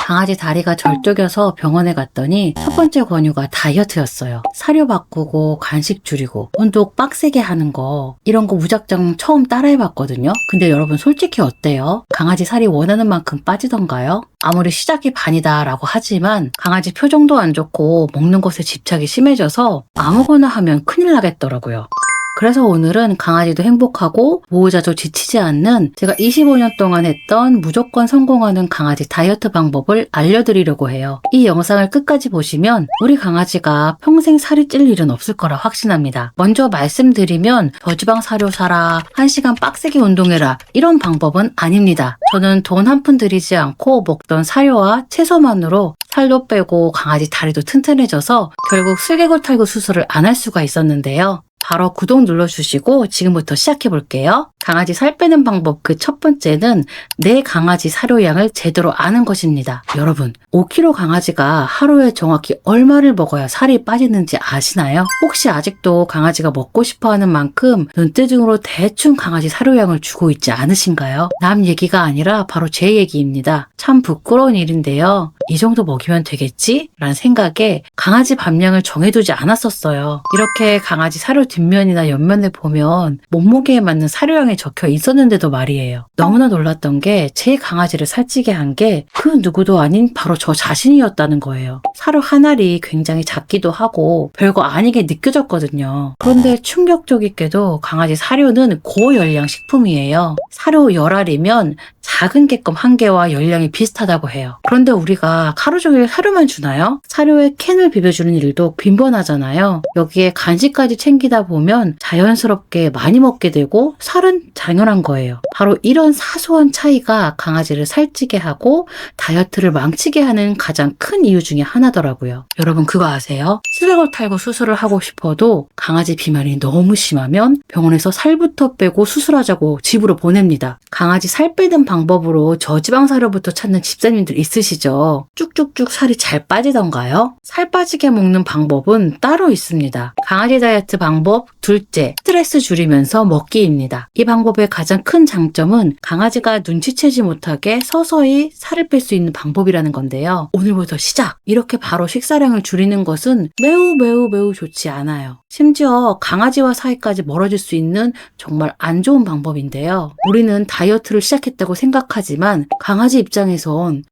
강아지 다리가 절뚝여서 병원에 갔더니 첫 번째 권유가 다이어트였어요. 사료 바꾸고 간식 줄이고 운동 빡세게 하는 거 이런 거 무작정 처음 따라해봤거든요. 근데 여러분 솔직히 어때요? 강아지 살이 원하는 만큼 빠지던가요? 아무리 시작이 반이다 라고 하지만 강아지 표정도 안 좋고 먹는 것에 집착이 심해져서 아무거나 하면 큰일 나겠더라고요. 그래서 오늘은 강아지도 행복하고 보호자도 지치지 않는 제가 25년 동안 했던 무조건 성공하는 강아지 다이어트 방법을 알려드리려고 해요. 이 영상을 끝까지 보시면 우리 강아지가 평생 살이 찔 일은 없을 거라 확신합니다. 먼저 말씀드리면 저지방 사료 사라, 1시간 빡세게 운동해라 이런 방법은 아닙니다. 저는 돈 한 푼 들이지 않고 먹던 사료와 채소만으로 살도 빼고 강아지 다리도 튼튼해져서 결국 슬개골탈구 수술을 안 할 수가 있었는데요. 바로 구독 눌러주시고 지금부터 시작해 볼게요. 강아지 살 빼는 방법 그 첫 번째는 내 강아지 사료량을 제대로 아는 것입니다. 여러분, 5kg 강아지가 하루에 정확히 얼마를 먹어야 살이 빠지는지 아시나요? 혹시 아직도 강아지가 먹고 싶어하는 만큼 눈대중으로 대충 강아지 사료량을 주고 있지 않으신가요? 남 얘기가 아니라 바로 제 얘기입니다. 참 부끄러운 일인데요. 이 정도 먹이면 되겠지? 라는 생각에 강아지 밥량을 정해두지 않았었어요. 이렇게 강아지 사료 뒷면이나 옆면에 보면 몸무게에 맞는 사료량이 적혀 있었는데도 말이에요. 너무나 놀랐던 게 제 강아지를 살찌게 한 게 그 누구도 아닌 바로 저 자신이었다는 거예요. 사료 한 알이 굉장히 작기도 하고 별거 아니게 느껴졌거든요. 그런데 충격적이게도 강아지 사료는 고열량 식품이에요. 사료 10알이면 작은 개껌 1개와 열량이 비슷하다고 해요. 그런데 우리가 하루 종일 사료만 주나요? 사료에 캔을 비벼주는 일도 빈번하잖아요. 여기에 간식까지 챙기다 보면 자연스럽게 많이 먹게 되고 살은 당연한 거예요. 바로 이런 사소한 차이가 강아지를 살찌게 하고 다이어트를 망치게 하는 가장 큰 이유 중에 하나더라고요. 여러분 그거 아세요? 슬개골탈구 수술을 하고 싶어도 강아지 비만이 너무 심하면 병원에서 살부터 빼고 수술하자고 집으로 보냅니다. 강아지 살 빼는 방법으로 저지방 사료부터 찾는 집사님들 있으시죠? 쭉쭉쭉 살이 잘 빠지던가요? 살 빠지게 먹는 방법은 따로 있습니다. 강아지 다이어트 방법 둘째, 스트레스 줄이면서 먹기입니다. 이 방법의 가장 큰 장점은 강아지가 눈치채지 못하게 서서히 살을 뺄 수 있는 방법이라는 건데요. 오늘부터 시작! 이렇게 바로 식사량을 줄이는 것은 매우 좋지 않아요. 심지어 강아지와 사이까지 멀어질 수 있는 정말 안 좋은 방법인데요. 우리는 다이어트를 시작했다고 생각하지만 강아지 입장에선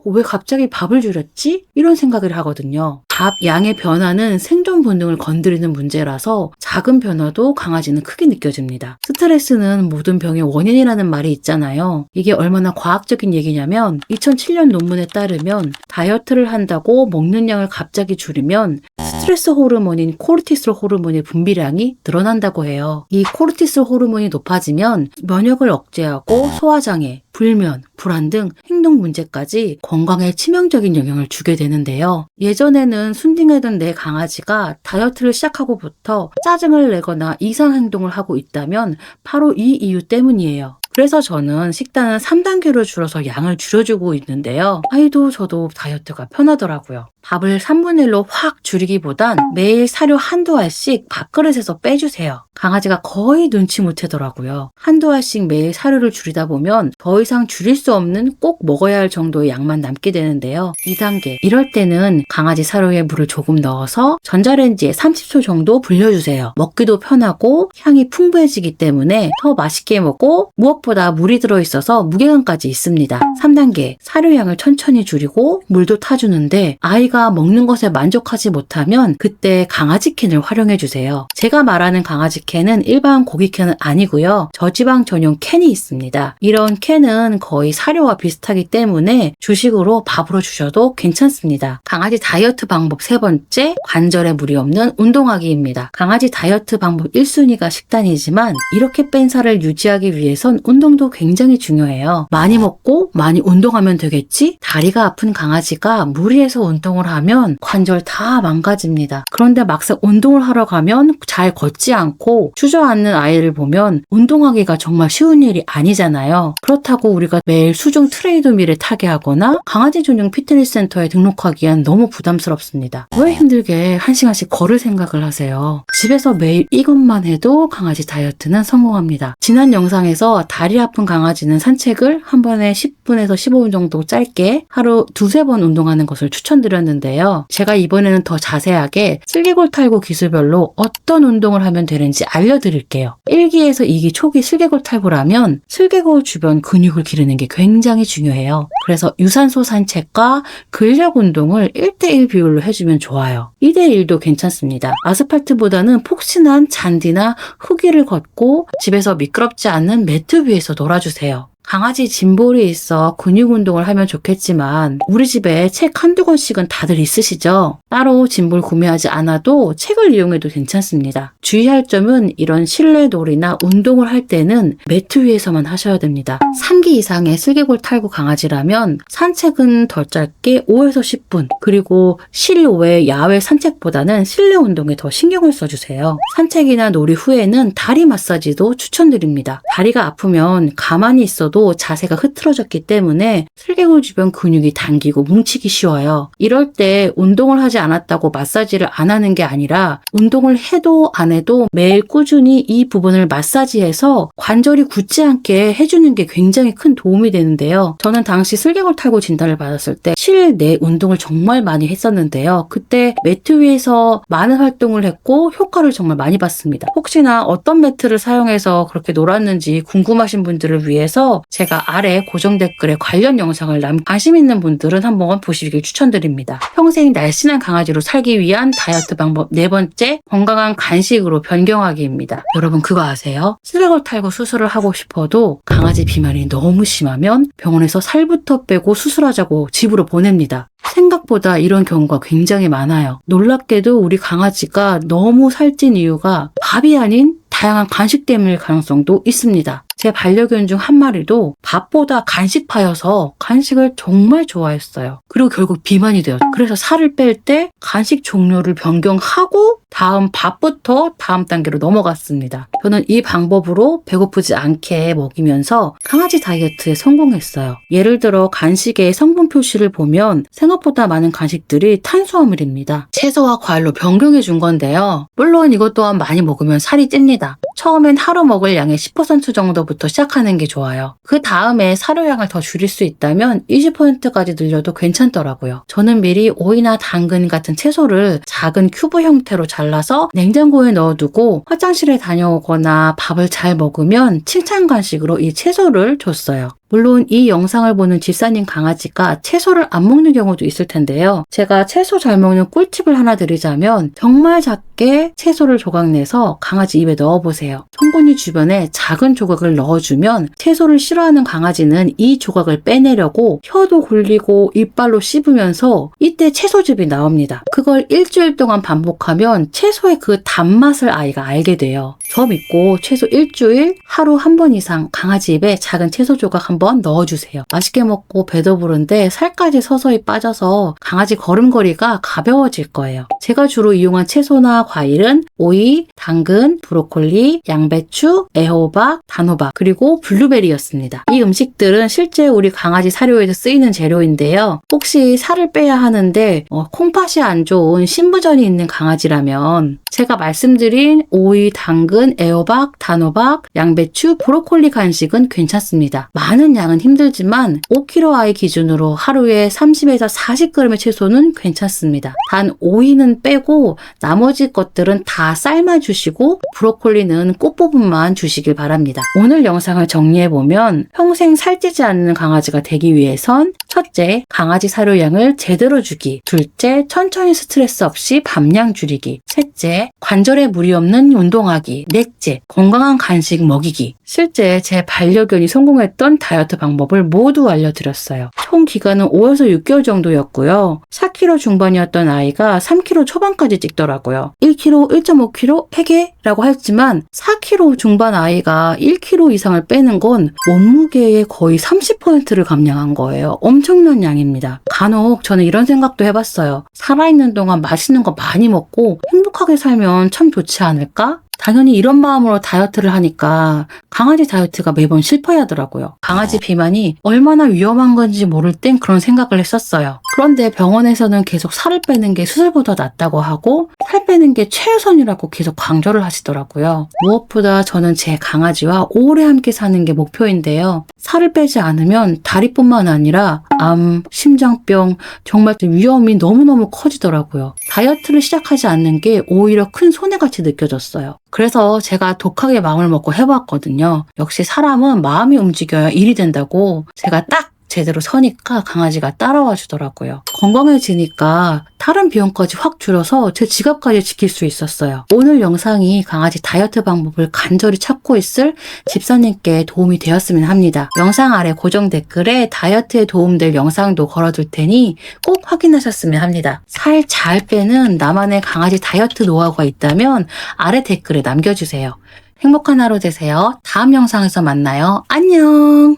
왜 갑자기 밥을 줄였지? 이런 생각을 하거든요. 밥 양의 변화는 생존 본능을 건드리는 문제라서 작은 변화도 강아지는 크게 느껴집니다. 스트레스는 모든 병의 원인이라는 말이 있잖아요. 이게 얼마나 과학적인 얘기냐면 2007년 논문에 따르면 다이어트를 한다고 먹는 양을 갑자기 줄이면 스트레스 호르몬인 코르티솔 호르몬의 분비량이 늘어난다고 해요. 이 코르티솔 호르몬이 높아지면 면역을 억제하고 소화장애, 불면, 불안 등 행동 문제까지 건강에 치명적인 영향을 주게 되는데요. 예전에는 순딩하던 내 강아지가 다이어트를 시작하고부터 짜증을 내거나 이상 행동을 하고 있다면 바로 이 이유 때문이에요. 그래서 저는 식단은 3단계로 줄여서 양을 줄여주고 있는데요. 아이도 저도 다이어트가 편하더라고요. 밥을 3분의 1로 확 줄이기보단 매일 사료 한두 알씩 밥그릇에서 빼주세요. 강아지가 거의 눈치 못 채더라고요. 한두 알씩 매일 사료를 줄이다 보면 더 이상 줄일 수 없는 꼭 먹어야 할 정도의 양만 남게 되는데요. 2단계. 이럴 때는 강아지 사료에 물을 조금 넣어서 전자레인지에 30초 정도 불려주세요. 먹기도 편하고 향이 풍부해지기 때문에 더 맛있게 먹고 무엇보다 물이 들어있어서 무게감까지 있습니다. 3단계. 사료양을 천천히 줄이고 물도 타주는데 아이가 먹는 것에 만족하지 못하면 그때 강아지 캔을 활용해 주세요. 제가 말하는 강아지 캔은 일반 고기 캔은 아니고요. 저지방 전용 캔이 있습니다. 이런 캔은 거의 사료와 비슷하기 때문에 주식으로 밥으로 주셔도 괜찮습니다. 강아지 다이어트 방법 세 번째, 관절에 무리 없는 운동하기입니다. 강아지 다이어트 방법 1순위가 식단이지만 이렇게 뺀 살을 유지하기 위해선 운동도 굉장히 중요해요. 많이 먹고 많이 운동하면 되겠지? 다리가 아픈 강아지가 무리해서 운동을 운동을 하면 관절 다 망가집니다. 그런데 막상 운동을 하러 가면 잘 걷지 않고 주저앉는 아이를 보면 운동하기가 정말 쉬운 일이 아니잖아요. 그렇다고 우리가 매일 수중 트레이드밀에 타게 하거나 강아지 전용 피트니스 센터에 등록하기엔 너무 부담스럽습니다. 왜 힘들게 1시간씩 걸을 생각을 하세요? 집에서 매일 이것만 해도 강아지 다이어트는 성공합니다. 지난 영상에서 다리 아픈 강아지는 산책을 한 번에 10분에서 15분 정도 짧게 하루 2-3번 운동하는 것을 추천드렸는데요. 제가 이번에는 더 자세하게 슬개골 탈구 기술별로 어떤 운동을 하면 되는지 알려드릴게요. 1기에서 2기 초기 슬개골 탈구라면 슬개골 주변 근육을 기르는 게 굉장히 중요해요. 그래서 유산소 산책과 근력 운동을 1:1 비율로 해주면 좋아요. 2:1도 괜찮습니다. 아스팔트보다는 폭신한 잔디나 흙 위를 걷고 집에서 미끄럽지 않는 매트 위에서 놀아주세요. 강아지 짐볼이 있어 근육 운동을 하면 좋겠지만 우리 집에 책 한두 권씩은 다들 있으시죠? 따로 짐볼 구매하지 않아도 책을 이용해도 괜찮습니다. 주의할 점은 이런 실내 놀이나 운동을 할 때는 매트 위에서만 하셔야 됩니다. 3기 이상의 슬개골 탈구 강아지라면 산책은 덜 짧게 5에서 10분, 그리고 실외 야외 산책보다는 실내 운동에 더 신경을 써주세요. 산책이나 놀이 후에는 다리 마사지도 추천드립니다. 다리가 아프면 가만히 있어도 자세가 흐트러졌기 때문에 슬개골 주변 근육이 당기고 뭉치기 쉬워요. 이럴 때 운동을 하지 않았다고 마사지를 안 하는 게 아니라 운동을 해도 안 해도 매일 꾸준히 이 부분을 마사지해서 관절이 굳지 않게 해주는 게 굉장히 큰 도움이 되는데요. 저는 당시 슬개골 탈구 진단을 받았을 때 실내 운동을 정말 많이 했었는데요. 그때 매트 위에서 많은 활동을 했고 효과를 정말 많이 봤습니다. 혹시나 어떤 매트를 사용해서 그렇게 놀았는지 궁금하신 분들을 위해서 제가 아래 고정 댓글에 관련 영상을 관심 있는 분들은 한번 보시길 추천드립니다. 평생 날씬한 강아지로 살기 위한 다이어트 방법 4번째, 건강한 간식으로 변경하기입니다. 여러분 그거 아세요? 슬개골 탈구 수술을 하고 싶어도 강아지 비만이 너무 심하면 병원에서 살부터 빼고 수술하자고 집으로 보냅니다. 생각보다 이런 경우가 굉장히 많아요. 놀랍게도 우리 강아지가 너무 살찐 이유가 밥이 아닌 다양한 간식 때문일 가능성도 있습니다. 제 반려견 중 한 마리도 밥보다 간식파여서 간식을 정말 좋아했어요. 그리고 결국 비만이 되었어요. 그래서 살을 뺄 때 간식 종류를 변경하고 다음 밥부터 다음 단계로 넘어갔습니다. 저는 이 방법으로 배고프지 않게 먹이면서 강아지 다이어트에 성공했어요. 예를 들어 간식의 성분 표시를 보면 생각보다 많은 간식들이 탄수화물입니다. 채소와 과일로 변경해 준 건데요. 물론 이것 또한 많이 먹으면 살이 찝니다. 처음엔 하루 먹을 양의 10% 정도부터 시작하는 게 좋아요. 그 다음에 사료량을 더 줄일 수 있다면 20%까지 늘려도 괜찮더라고요. 저는 미리 오이나 당근 같은 채소를 작은 큐브 형태로 잘라서 냉장고에 넣어두고 화장실에 다녀오거나 밥을 잘 먹으면 칭찬 간식으로 이 채소를 줬어요. 물론 이 영상을 보는 집사님 강아지가 채소를 안 먹는 경우도 있을 텐데요. 제가 채소 잘 먹는 꿀팁을 하나 드리자면 정말 작게 채소를 조각 내서 강아지 입에 넣어보세요. 송곳니 주변에 작은 조각을 넣어주면 채소를 싫어하는 강아지는 이 조각을 빼내려고 혀도 굴리고 이빨로 씹으면서 이때 채소즙이 나옵니다. 그걸 일주일 동안 반복하면 채소의 그 단맛을 아이가 알게 돼요. 저 믿고 최소 일주일 하루 한 번 이상 강아지 입에 작은 채소 조각 한번 넣어주세요. 맛있게 먹고 배도 부른데 살까지 서서히 빠져서 강아지 걸음걸이가 가벼워질 거예요. 제가 주로 이용한 채소나 과일은 오이, 당근, 브로콜리, 양배추, 애호박, 단호박, 그리고 블루베리였습니다. 이 음식들은 실제 우리 강아지 사료에서 쓰이는 재료인데요. 혹시 살을 빼야 하는데 콩팥이 안 좋은 신부전이 있는 강아지라면 제가 말씀드린 오이, 당근, 애호박, 단호박, 양배추, 브로콜리 간식은 괜찮습니다. 많은 양은 힘들지만 5kg 아이 기준으로 하루에 30에서 40g의 채소는 괜찮습니다. 단 오이는 빼고 나머지 것들은 다 삶아주시고 브로콜리는 꽃부분만 주시길 바랍니다. 오늘 영상을 정리해보면 평생 살찌지 않는 강아지가 되기 위해선 첫째, 강아지 사료량을 제대로 주기. 둘째, 천천히 스트레스 없이 밥량 줄이기. 셋째, 관절에 무리 없는 운동하기. 넷째, 건강한 간식 먹이기. 실제 제 반려견이 성공했던 다이어트 다이어트 방법을 모두 알려드렸어요. 총 기간은 5에서 6개월 정도였고요. 4kg 중반이었던 아이가 3kg 초반까지 찌더라고요. 1kg, 1.5kg 회개라고 했지만 4kg 중반 아이가 1kg 이상을 빼는 건 몸무게의 거의 30%를 감량한 거예요. 엄청난 양입니다. 간혹 저는 이런 생각도 해봤어요. 살아있는 동안 맛있는 거 많이 먹고 행복하게 살면 참 좋지 않을까? 당연히 이런 마음으로 다이어트를 하니까 강아지 다이어트가 매번 실패하더라고요. 강아지 비만이 얼마나 위험한 건지 모를 땐 그런 생각을 했었어요. 그런데 병원에서는 계속 살을 빼는 게 수술보다 낫다고 하고 살 빼는 게 최우선이라고 계속 강조를 하시더라고요. 무엇보다 저는 제 강아지와 오래 함께 사는 게 목표인데요. 살을 빼지 않으면 다리뿐만 아니라 암, 심장병, 정말 위험이 너무너무 커지더라고요. 다이어트를 시작하지 않는 게 오히려 큰 손해같이 느껴졌어요. 그래서 제가 독하게 마음을 먹고 해봤거든요. 역시 사람은 마음이 움직여야 일이 된다고 제가 딱 제대로 서니까 강아지가 따라와 주더라고요. 건강해지니까 다른 비용까지 확 줄여서 제 지갑까지 지킬 수 있었어요. 오늘 영상이 강아지 다이어트 방법을 간절히 찾고 있을 집사님께 도움이 되었으면 합니다. 영상 아래 고정 댓글에 다이어트에 도움될 영상도 걸어둘 테니 꼭 확인하셨으면 합니다. 살 잘 빼는 나만의 강아지 다이어트 노하우가 있다면 아래 댓글에 남겨주세요. 행복한 하루 되세요. 다음 영상에서 만나요. 안녕!